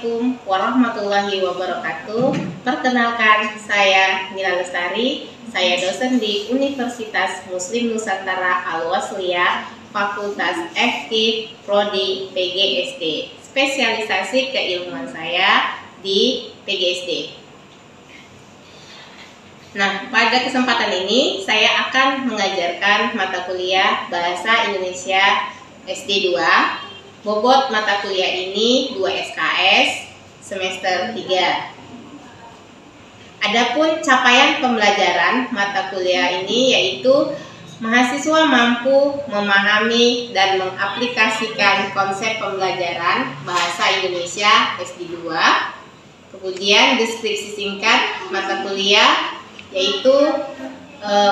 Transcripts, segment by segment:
Assalamualaikum warahmatullahi wabarakatuh. Perkenalkan, saya Mila Lestari. Saya dosen di Universitas Muslim Nusantara Al-Wasliyah, Fakultas FKIP, Prodi PGSD. Spesialisasi keilmuan saya di PGSD. Nah, pada kesempatan ini saya akan mengajarkan mata kuliah Bahasa Indonesia SD 2. Bobot mata kuliah ini 2 SKS semester 3. Adapun capaian pembelajaran mata kuliah ini yaitu mahasiswa mampu memahami dan mengaplikasikan konsep pembelajaran Bahasa Indonesia SD 2. Kemudian deskripsi singkat mata kuliah yaitu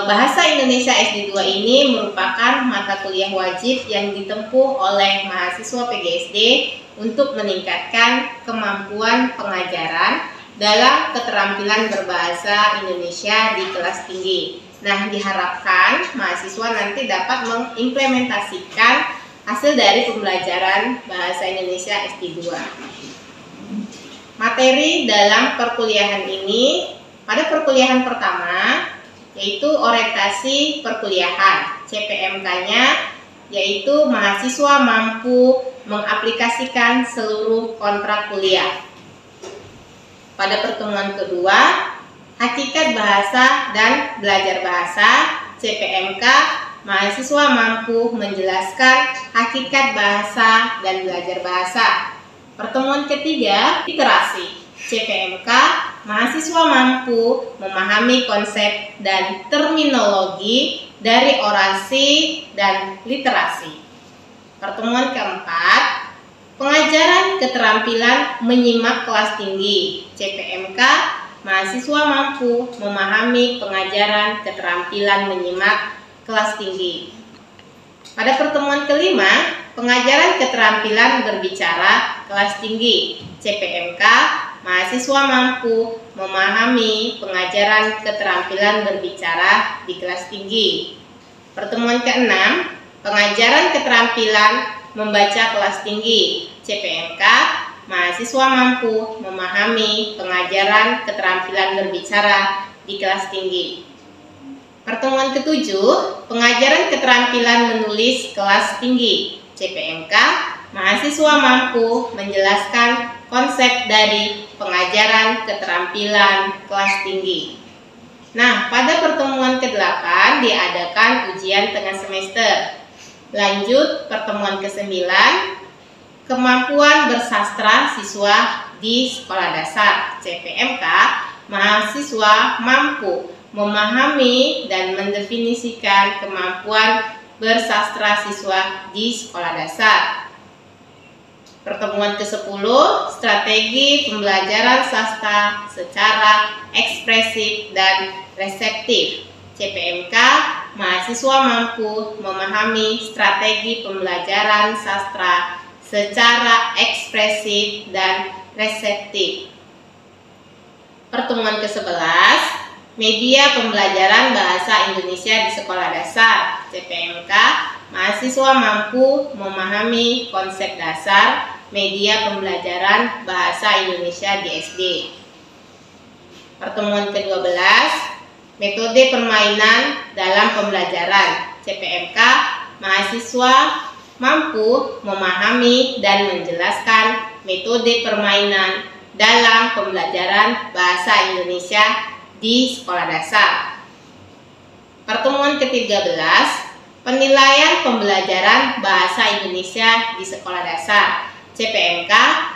Bahasa Indonesia SD 2 ini merupakan mata kuliah wajib yang ditempuh oleh mahasiswa PGSD untuk meningkatkan kemampuan pengajaran dalam keterampilan berbahasa Indonesia di kelas tinggi. Nah, diharapkan mahasiswa nanti dapat mengimplementasikan hasil dari pembelajaran Bahasa Indonesia SD 2. Materi dalam perkuliahan ini, pada perkuliahan pertama yaitu orientasi perkuliahan. CPMK-nya yaitu mahasiswa mampu mengaplikasikan seluruh kontrak kuliah. Pada pertemuan kedua, hakikat bahasa dan belajar bahasa. CPMK, mahasiswa mampu menjelaskan hakikat bahasa dan belajar bahasa. Pertemuan ketiga, literasi. CPMK, mahasiswa mampu memahami konsep dan terminologi dari orasi dan literasi. Pertemuan keempat, pengajaran keterampilan menyimak kelas tinggi. CPMK, mahasiswa mampu memahami pengajaran keterampilan menyimak kelas tinggi. Pada pertemuan kelima, pengajaran keterampilan berbicara kelas tinggi. CPMK, mahasiswa mampu memahami pengajaran keterampilan berbicara di kelas tinggi. Pertemuan keenam, pengajaran keterampilan membaca kelas tinggi. CPMK, mahasiswa mampu memahami pengajaran keterampilan berbicara di kelas tinggi. Pertemuan ketujuh, pengajaran keterampilan menulis kelas tinggi. CPMK, mahasiswa mampu menjelaskan konsep dari pengajaran keterampilan kelas tinggi. Nah, pada pertemuan ke-8 diadakan ujian tengah semester. Lanjut pertemuan ke-9, kemampuan bersastra siswa di sekolah dasar. CPMK, mahasiswa mampu memahami dan mendefinisikan kemampuan bersastra siswa di sekolah dasar. Pertemuan ke-10, strategi pembelajaran sastra secara ekspresif dan reseptif. CPMK, mahasiswa mampu memahami strategi pembelajaran sastra secara ekspresif dan reseptif. Pertemuan ke-11, media pembelajaran bahasa Indonesia di sekolah dasar. CPMK, mahasiswa mampu memahami konsep dasar media pembelajaran bahasa Indonesia di SD. Pertemuan ke-12, metode permainan dalam pembelajaran. CPMK, mahasiswa mampu memahami dan menjelaskan metode permainan dalam pembelajaran bahasa Indonesia di sekolah dasar. Pertemuan ke-13, penilaian pembelajaran bahasa Indonesia di sekolah dasar. CPMK,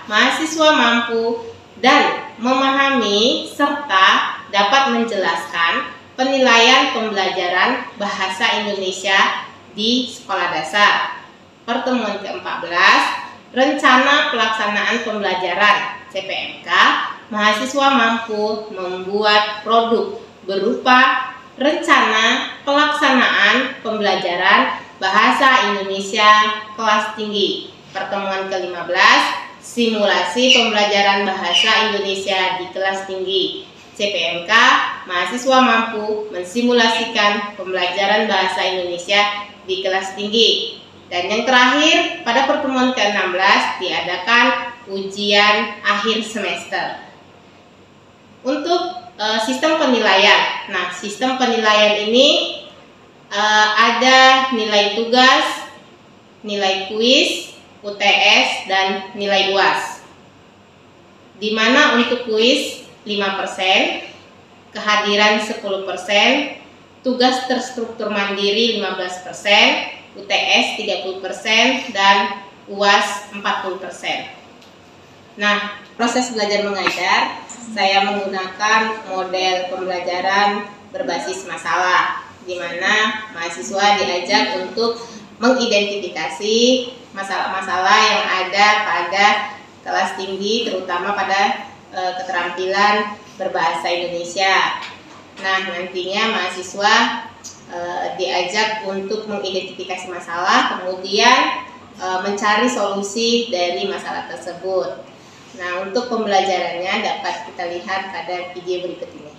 mahasiswa mampu dan memahami serta dapat menjelaskan penilaian pembelajaran bahasa Indonesia di sekolah dasar. Pertemuan ke-14, rencana pelaksanaan pembelajaran. CPMK, mahasiswa mampu membuat produk berupa rencana pelaksanaan pembelajaran bahasa Indonesia kelas tinggi. Pertemuan ke-15, simulasi pembelajaran bahasa Indonesia di kelas tinggi. CPMK, mahasiswa mampu mensimulasikan pembelajaran bahasa Indonesia di kelas tinggi. Dan yang terakhir, pada pertemuan ke-16 diadakan ujian akhir semester. Untuk sistem penilaian. Nah, sistem penilaian ini ada nilai tugas, nilai kuis, UTS, dan nilai UAS. Di mana untuk kuis 5%, kehadiran 10%, tugas terstruktur mandiri 15%, UTS 30%, dan UAS 40%. Nah, proses belajar mengajar saya menggunakan model pembelajaran berbasis masalah, di mana mahasiswa diajak untuk mengidentifikasi masalah-masalah yang ada pada kelas tinggi, terutama pada keterampilan berbahasa Indonesia. Nah, nantinya mahasiswa diajak untuk mengidentifikasi masalah, kemudian mencari solusi dari masalah tersebut. Nah, untuk pembelajarannya dapat kita lihat pada video berikut ini.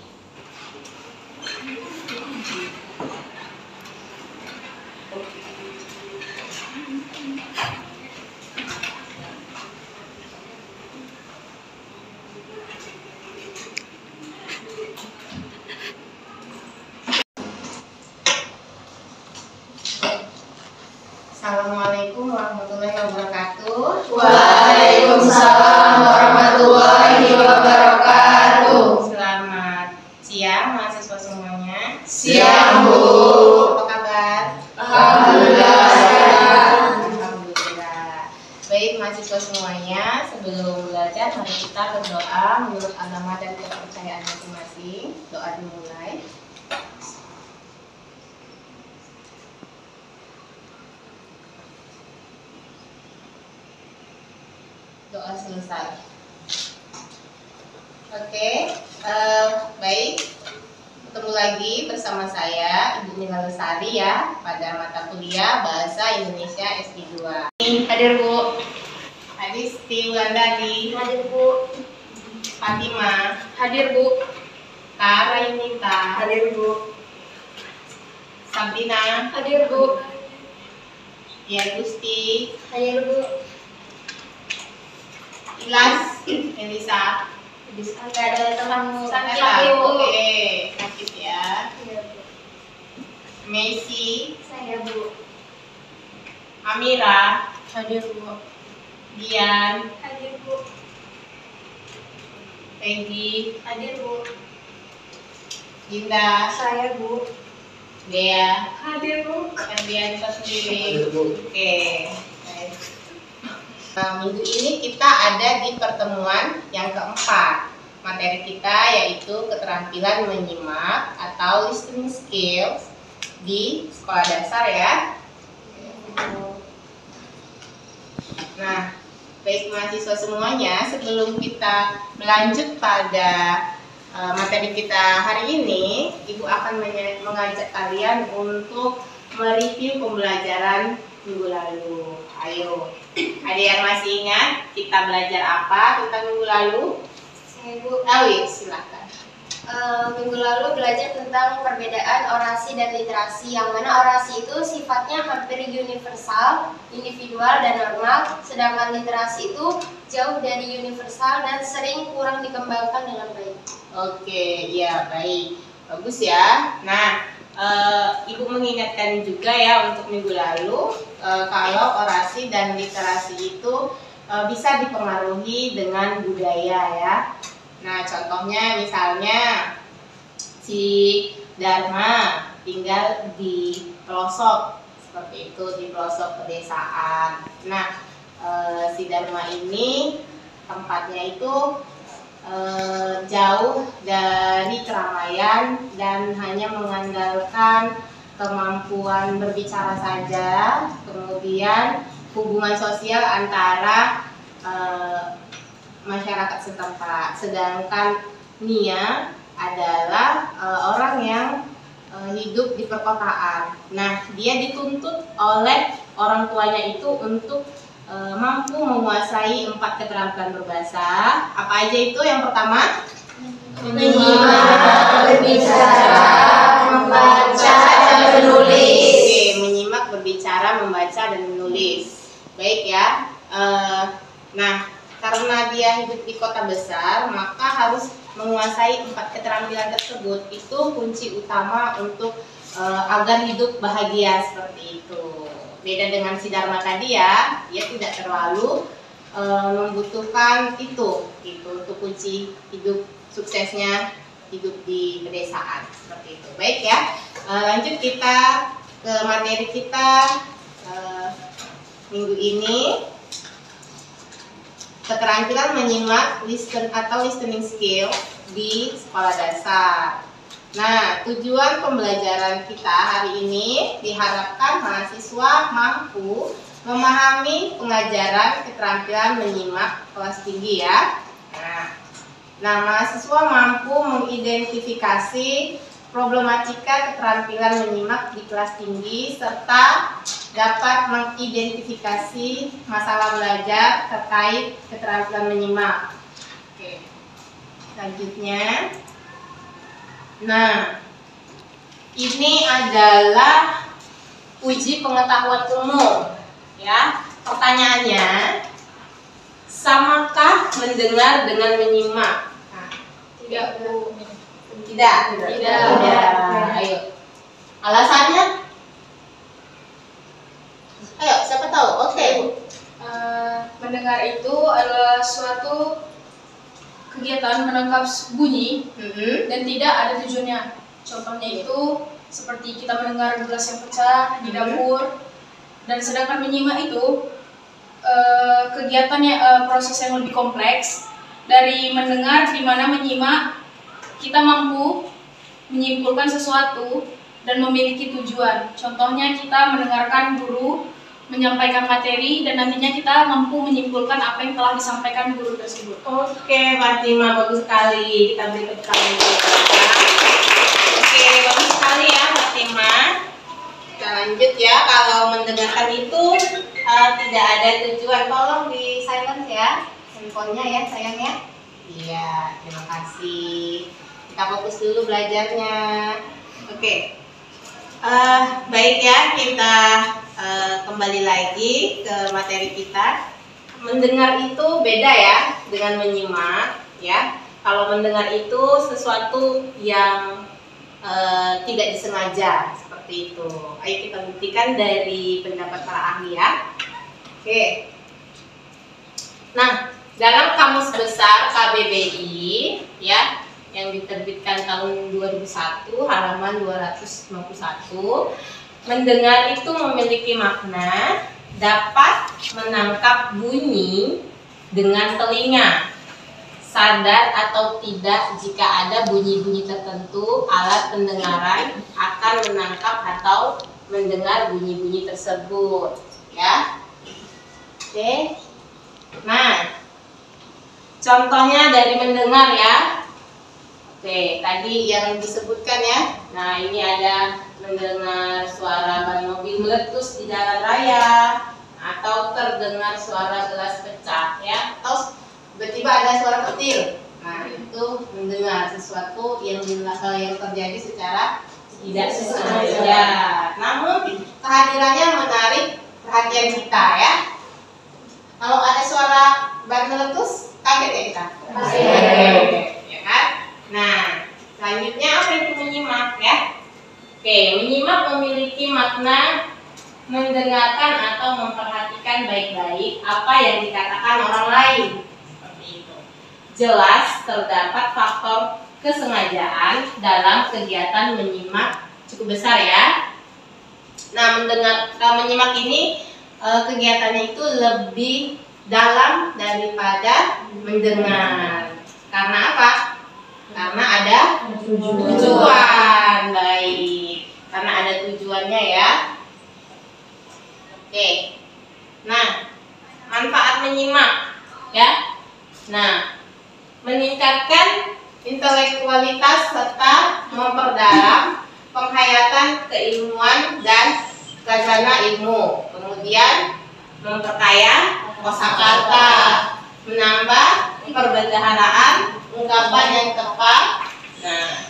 Assalamualaikum warahmatullahi wabarakatuh. Waalaikumsalam warahmatullahi wabarakatuh. Selamat siang mahasiswa semuanya. Siang, Bu. Apa kabar? Alhamdulillah. Alhamdulillah. Baik mahasiswa semuanya, sebelum belajar mari kita berdoa menurut agama dan kepercayaan masing-masing. Doa dimulai. Doa selesai. Oke, baik. Ketemu lagi bersama saya Ibu Mila Lestari ya pada mata kuliah Bahasa Indonesia SD2. Hadir, Bu. Adisti Wulandari, Hadir, Bu. Fatima, Hadir, Bu. Tara Yunita, Hadir, Bu. Sabrina, Hadir, Bu. Ia Gusti, Hadir, Bu. Ilas, Elisa. Nggak ada tamu. Sakit Sakit, Bu. Oke, sakit ya. Iya, Bu. Messi, Saya, Bu. Amira, Hadir, Bu. Dian, Hadir, Bu. Peggy, Hadir, Bu. Dinda, Saya, Bu. Dea, Hadir, Bu. Dian sendiri. Oke. Baik. Nah, minggu ini kita ada di pertemuan yang keempat. Materi kita yaitu keterampilan menyimak atau listening skills di sekolah dasar ya. Nah, baik mahasiswa semuanya, sebelum kita melanjut pada materi kita hari ini, Ibu akan mengajak kalian untuk mereview pembelajaran minggu lalu. Ayo, ada yang masih ingat kita belajar apa tentang minggu lalu? Saya, Bu. Awi, silakan. Minggu lalu belajar tentang perbedaan orasi dan literasi, yang mana orasi itu sifatnya hampir universal, individual, dan normal, sedangkan literasi itu jauh dari universal dan sering kurang dikembangkan dengan baik. Oke, ya baik, bagus ya. Nah, Ibu mengingatkan juga ya untuk minggu lalu kalau orasi dan literasi itu bisa dipengaruhi dengan budaya ya. Nah, contohnya misalnya si Dharma tinggal di pelosok seperti itu, di pelosok pedesaan. Nah, si Dharma ini tempatnya itu jauh dari keramaian dan hanya mengandalkan kemampuan berbicara saja, kemudian hubungan sosial antara masyarakat setempat. Sedangkan Nia adalah orang yang hidup di perkotaan. Nah, dia dituntut oleh orang tuanya itu untuk mampu menguasai 4 keterampilan berbahasa. Apa aja itu? Yang pertama, menyimak, berbicara, membaca, dan menulis. Oke, menyimak, berbicara, membaca, dan menulis. Baik ya. Nah, karena dia hidup di kota besar, maka harus menguasai 4 keterampilan tersebut. Itu kunci utama untuk agar hidup bahagia seperti itu. Beda dengan si Dharma tadi ya, dia tidak terlalu membutuhkan itu untuk kunci hidup suksesnya hidup di pedesaan seperti itu. Baik ya, lanjut kita ke materi kita minggu ini. Keterampilan menyimak listening skill di sekolah dasar. Nah, tujuan pembelajaran kita hari ini diharapkan mahasiswa mampu memahami pengajaran keterampilan menyimak kelas tinggi ya. Nah, mahasiswa mampu mengidentifikasi problematika keterampilan menyimak di kelas tinggi serta dapat mengidentifikasi masalah belajar terkait keterampilan menyimak. Oke. Selanjutnya, nah, ini adalah uji pengetahuan umum ya. Pertanyaannya, samakah mendengar dengan menyimak? Tidak, Bu. Tidak. Ayo. Alasannya? Ayo, siapa tahu? Oke. Mendengar itu adalah suatu kegiatan menangkap bunyi dan tidak ada tujuannya. Contohnya itu seperti kita mendengar gelas yang pecah di dapur. Dan sedangkan menyimak itu kegiatannya proses yang lebih kompleks dari mendengar, di mana menyimak kita mampu menyimpulkan sesuatu dan memiliki tujuan. Contohnya kita mendengarkan guru menyampaikan materi dan nantinya kita mampu menyimpulkan apa yang telah disampaikan guru tersebut. Oke, Fatima, bagus sekali. Kita beri tepuk tangan dulu. Oke, bagus sekali ya, Fatima. Kita lanjut ya. Kalau mendengarkan itu tidak ada tujuan, tolong di silence ya, handphonenya ya, sayang ya. Iya, terima kasih. Kita fokus dulu belajarnya. Oke. Baik ya, kita kembali lagi ke materi kita. Mendengar itu beda ya dengan menyimak ya. Kalau mendengar itu sesuatu yang tidak disengaja seperti itu. Ayo kita buktikan dari pendapat para ahli ya. Oke. Nah, dalam Kamus Besar KBBI ya, yang diterbitkan tahun 2001 halaman 251, mendengar itu memiliki makna dapat menangkap bunyi dengan telinga, sadar atau tidak jika ada bunyi-bunyi tertentu, alat pendengaran akan menangkap atau mendengar bunyi-bunyi tersebut ya. Oke. Nah, contohnya dari mendengar ya. Oke, tadi yang disebutkan ya. Nah, ini ada mendengar suara ban mobil meletus di jalan raya, atau terdengar suara gelas pecah ya, atau tiba-tiba ada suara petir. Nah, itu mendengar sesuatu yang terjadi secara tidak sengaja. Namun kehadirannya menarik perhatian kita ya. Kalau ada suara ban meletus, kaget ya kita? Ya kan? Nah, selanjutnya apa itu menyimak ya? Oke, menyimak memiliki makna mendengarkan atau memperhatikan baik-baik apa yang dikatakan orang lain. Seperti itu. Jelas terdapat faktor kesengajaan dalam kegiatan menyimak cukup besar ya. Nah, menyimak ini kegiatannya itu lebih dalam daripada mendengar. Karena apa? Karena ada tujuan. Baik, karena ada tujuannya ya. Oke. Nah, manfaat menyimak ya. Nah, meningkatkan intelektualitas serta memperdalam penghayatan keilmuan dan khazanah ilmu. Kemudian memperkaya kosakata, menambah perbendaharaan ungkapan yang tepat. Nah,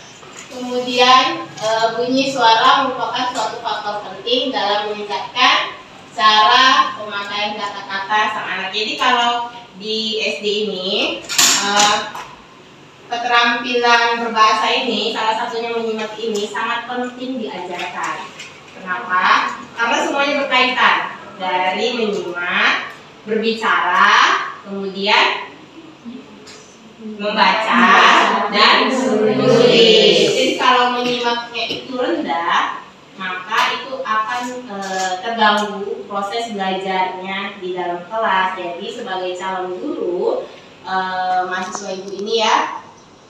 kemudian bunyi suara merupakan suatu faktor penting dalam meningkatkan cara pemakaian kata-kata sang anak. Jadi kalau di SD ini keterampilan berbahasa ini, salah satunya menyimak ini sangat penting diajarkan. Kenapa? Karena semuanya berkaitan, dari menyimak, berbicara, kemudian membaca dan menulis. Jadi kalau menyimaknya itu rendah, maka itu akan terganggu proses belajarnya di dalam kelas. Jadi sebagai calon guru, mahasiswa ibu ini ya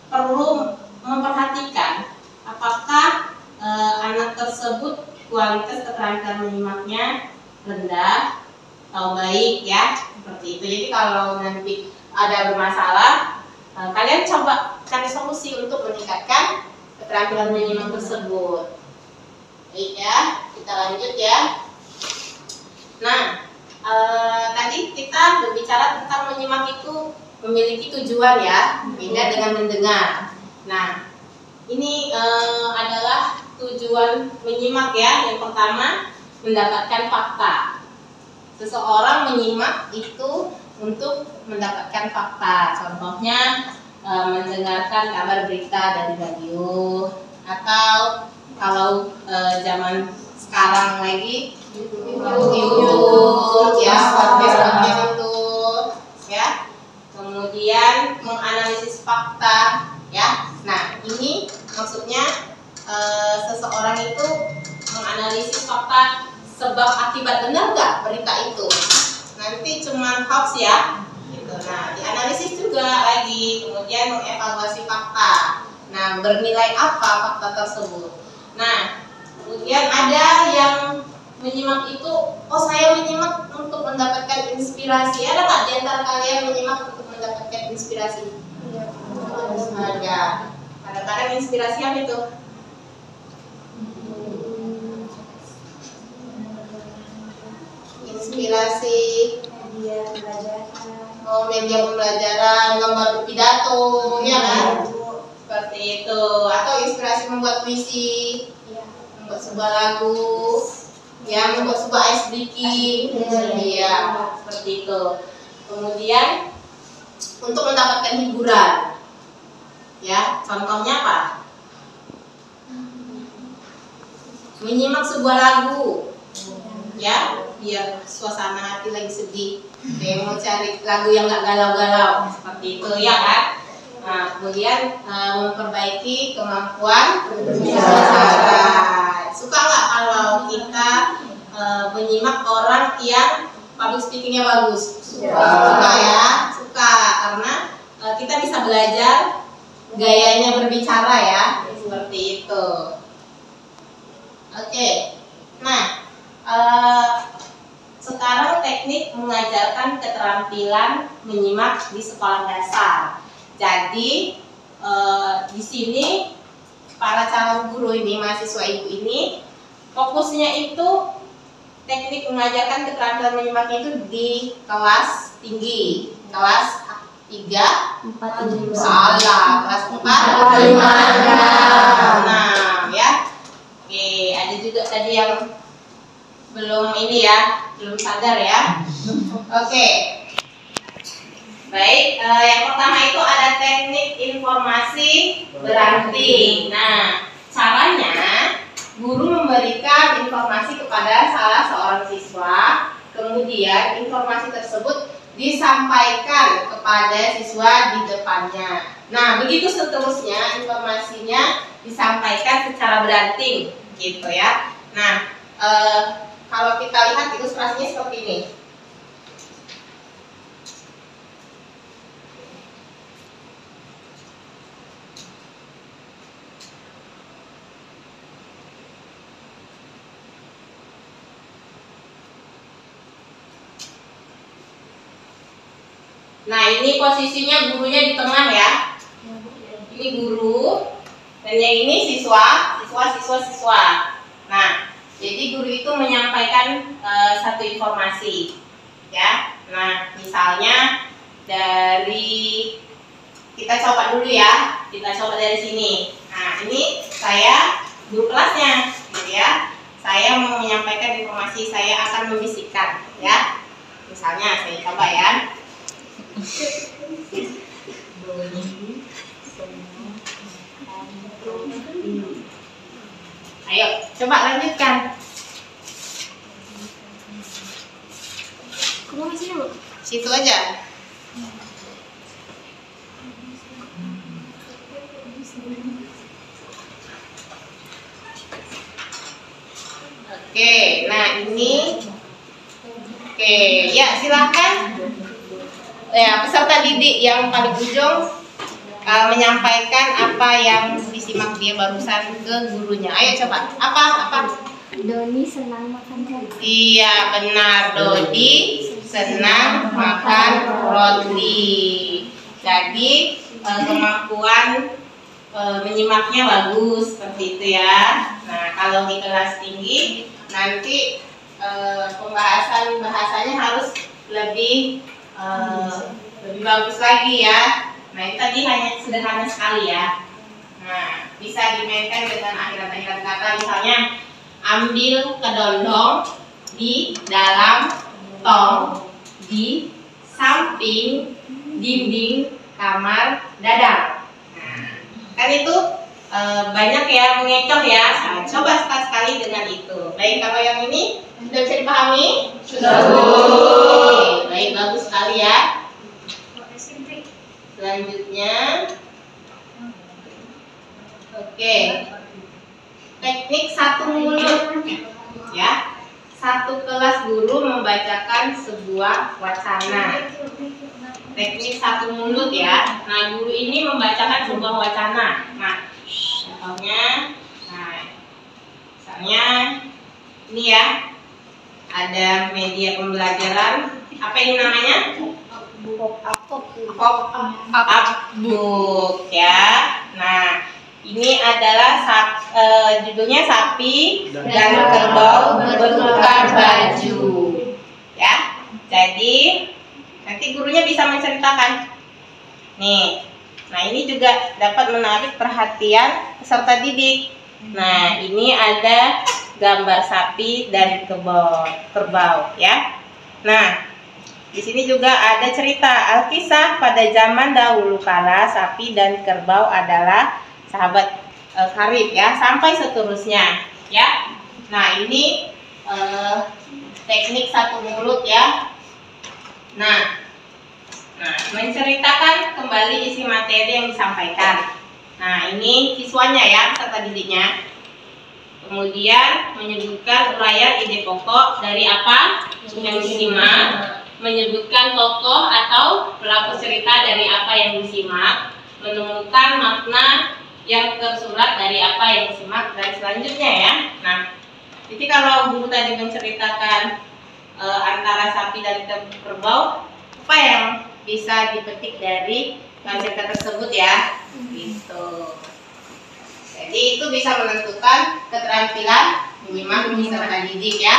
perlu memperhatikan apakah anak tersebut kualitas keterampilan menyimaknya rendah atau baik ya, seperti itu. Jadi kalau nanti ada bermasalah, kalian coba cari solusi untuk meningkatkan keterampilan menyimak tersebut. Baik ya, kita lanjut ya. Nah, tadi kita berbicara tentang menyimak itu memiliki tujuan ya, beda dengan mendengar. Nah, ini adalah tujuan menyimak ya. Yang pertama, mendapatkan fakta. Seseorang menyimak itu untuk mendapatkan fakta. Contohnya mendengarkan kabar berita dari radio, atau kalau zaman sekarang lagi YouTube ya, podcast itu ya. Kemudian menganalisis fakta ya. Nah, ini maksudnya seseorang itu menganalisis fakta sebab akibat, benar nggak berita itu. Nanti cuma hoax ya gitu. Nah, dianalisis juga lagi, kemudian mengevaluasi fakta. Nah, bernilai apa fakta tersebut. Nah, kemudian ada yang menyimak itu, oh saya menyimak untuk mendapatkan inspirasi. Ada nggak di antara kalian menyimak untuk mendapatkan inspirasi? Ada. Kadang-kadang inspirasi apa itu? Inspirasi media pembelajaran, lomba pidato, ya kan? Seperti itu. Atau inspirasi membuat puisi, membuat sebuah lagu, ya, membuat sebuah ice breaking, iya, seperti itu. Kemudian untuk mendapatkan hiburan, ya, contohnya apa? Menyimak sebuah lagu, ya, biar suasana hati lagi sedih, kayak mau cari lagu yang nggak galau-galau, seperti itu ya kan. Nah, kemudian memperbaiki kemampuan berbicara. Suka nggak kalau kita menyimak orang yang public speakingnya bagus? Suka ya, suka, karena kita bisa belajar gayanya berbicara ya, seperti itu. Oke, nah. Sekarang teknik mengajarkan keterampilan menyimak di sekolah dasar. Jadi di sini para calon guru ini, mahasiswa ibu ini, fokusnya itu teknik mengajarkan keterampilan menyimak itu di kelas tinggi, kelas 3, 4, salah, kelas 4, 5. Nah, ya. Oke, ada juga tadi yang belum ini ya, belum sadar ya. Oke. Baik, yang pertama itu ada teknik informasi berarti. Nah, caranya guru memberikan informasi kepada salah seorang siswa, kemudian informasi tersebut disampaikan kepada siswa di depannya. Nah, begitu seterusnya, informasinya disampaikan secara beranting, gitu ya. Nah, kalau kita lihat ilustrasinya seperti ini. Nah, ini posisinya gurunya di tengah ya. Ini guru, dan yang ini siswa. Nah, jadi guru itu menyampaikan satu informasi, ya. Nah, misalnya dari, kita coba dulu ya. Kita coba dari sini. Nah, ini saya guru kelasnya, gitu ya. saya mau menyampaikan informasi, saya akan membisikkan, ya. Misalnya saya coba ya. Ayo, coba lanjutkan. Situ aja. Oke, nah ini. Oke, ya silahkan. Ya, peserta didik yang paling ujung menyampaikan apa yang disimak dia barusan ke gurunya. Ayo coba. Apa? Doni senang makan roti. Iya, benar. Dodi senang makan roti. Jadi kemampuan menyimaknya bagus seperti itu ya. Nah, kalau di kelas tinggi nanti pembahasan bahasanya harus lebih bagus lagi ya. Nah, ini tadi hanya sederhana sekali ya. Nah, bisa dimainkan dengan akhirat-akhirat kata, misalnya ambil kedondong di dalam tong di samping dinding kamar Dadang. Nah, kan itu banyak ya mengecoh ya. Nah, coba sekali-sekali dengan itu. Baik, kalau yang ini sudah bisa dipahami? Sudah. Baik, bagus sekali ya. Selanjutnya, oke, teknik satu mulut ya. Satu kelas guru membacakan sebuah wacana. Teknik satu mulut ya. Nah, guru ini membacakan sebuah wacana. Nah, contohnya, misalnya ini ya, ada media pembelajaran. Apa ini namanya? Pop-up book ya. Nah, ini adalah judulnya Sapi dan Kerbau Bertukar Baju. Ya. Jadi nanti gurunya bisa menceritakan. Nih. Nah, ini juga dapat menarik perhatian peserta didik. Nah, ini ada gambar sapi dan kerbau ya. Nah, di sini juga ada cerita Alkisah pada zaman dahulu kala sapi dan kerbau adalah sahabat karib ya, sampai seterusnya ya. Nah, ini teknik satu mulut ya. Nah, menceritakan kembali isi materi yang disampaikan. Nah, ini siswanya ya, peserta didiknya. Kemudian menyebutkan uraian ide pokok dari apa yang disimak, menyebutkan tokoh atau pelaku cerita dari apa yang disimak, menemukan makna yang tersurat dari apa yang disimak, dan selanjutnya ya. Nah, jadi kalau guru tadi menceritakan antara sapi dan kerbau, apa yang bisa dipetik dari cerita tersebut ya? Gitu. Jadi itu bisa menentukan keterampilan menyimak peserta didik ya.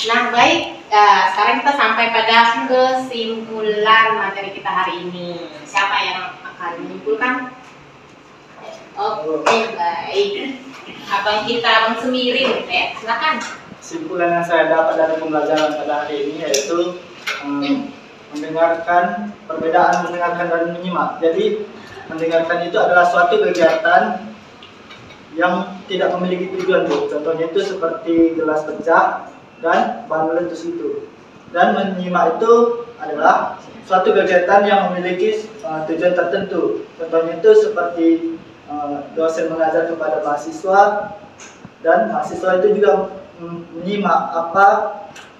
Nah, baik. Sekarang kita sampai pada kesimpulan materi kita hari ini. Siapa yang akan menyimpulkan? Oke, baik. Abang kita Bang Semirin, ya, silakan. Kesimpulan yang saya dapat dari pembelajaran pada hari ini yaitu mendengarkan, perbedaan mendengarkan dan menyimak. Jadi mendengarkan itu adalah suatu kegiatan yang tidak memiliki tujuan, Bu. Contohnya itu seperti gelas pecah dan bahan meletus itu. Dan menyimak itu adalah suatu kegiatan yang memiliki tujuan tertentu. Contohnya itu seperti dosen mengajar kepada mahasiswa, dan mahasiswa itu juga menyimak apa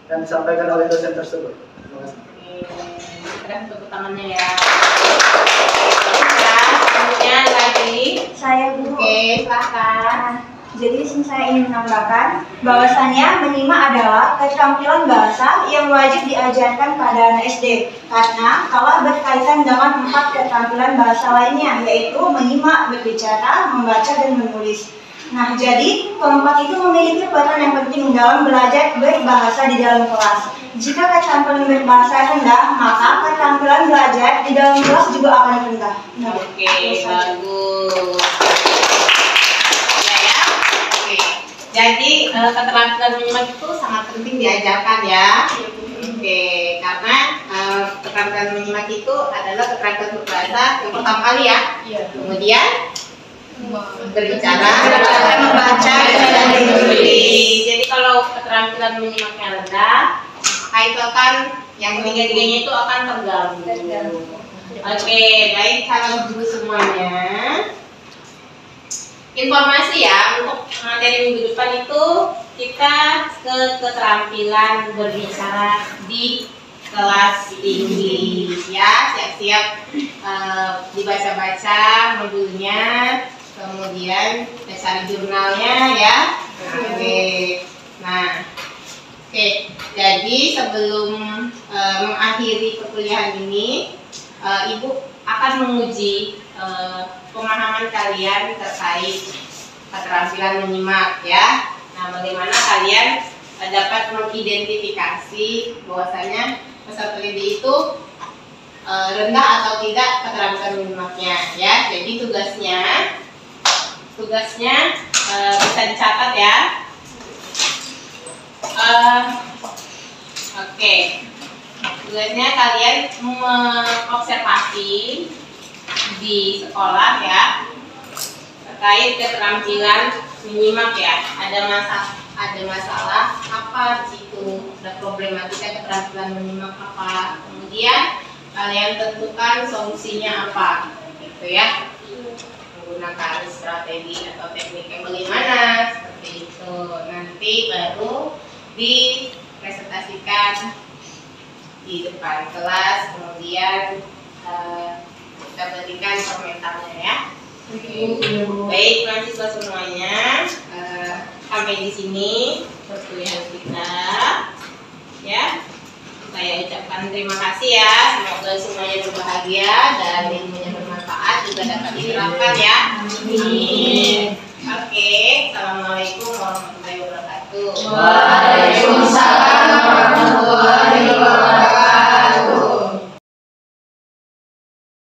yang disampaikan oleh dosen tersebut. Terima kasih. Keren tepuk tangannya ya. Kemudian lagi Saya Bu. Oke, silakan. Jadi saya ingin menambahkan bahwasannya menyimak adalah keterampilan bahasa yang wajib diajarkan pada anak SD karena telah berkaitan dengan 4 keterampilan bahasa lainnya, yaitu menyimak, berbicara, membaca, dan menulis. Nah, jadi keempat itu memiliki peran yang penting dalam belajar berbahasa di dalam kelas. Jika keterampilan berbahasa rendah, maka keterampilan belajar di dalam kelas juga akan rendah. Nah, Oke, bagus. Jadi keterampilan menyimak itu sangat penting diajarkan ya. Oke, karena keterampilan menyimak itu adalah keterampilan berbahasa yang pertama kali ya. Kemudian berbicara, membaca, dan menulis. Jadi kalau keterampilan menyimaknya rendah, maka itu akan yang ketiga-tiganya itu akan terganggu. Oke, baik kalau dulu semuanya. Informasi ya, untuk materi minggu depan itu kita ke keterampilan berbicara di kelas tinggi ya, siap-siap dibaca-baca modulnya, kemudian cari jurnalnya ya. Oke, jadi sebelum mengakhiri perkuliahan ini, Ibu akan menguji pemahaman kalian terkait keterampilan menyimak ya. Nah, bagaimana kalian dapat mengidentifikasi bahwasanya peserta didik itu rendah atau tidak keterampilan menyimaknya ya. Jadi tugasnya bisa dicatat ya. Oke. Tugasnya kalian mengobservasi di sekolah ya terkait keterampilan menyimak ya. Ada masalah apa di situ, ada problematika keterampilan menyimak apa, kemudian kalian tentukan solusinya apa gitu ya, menggunakan strategi atau teknik yang bagaimana seperti itu. Nanti baru dipresentasikan di depan kelas, kemudian kita berikan komentarnya ya. Baik mahasiswa semuanya, sampai di sini perkuliahan kita ya. Saya ucapkan terima kasih ya, semoga semuanya berbahagia dan ilmunya bermanfaat juga dapat diterapkan ya. Amin. Oke, assalamualaikum warahmatullahi wabarakatuh. Waalaikumsalam.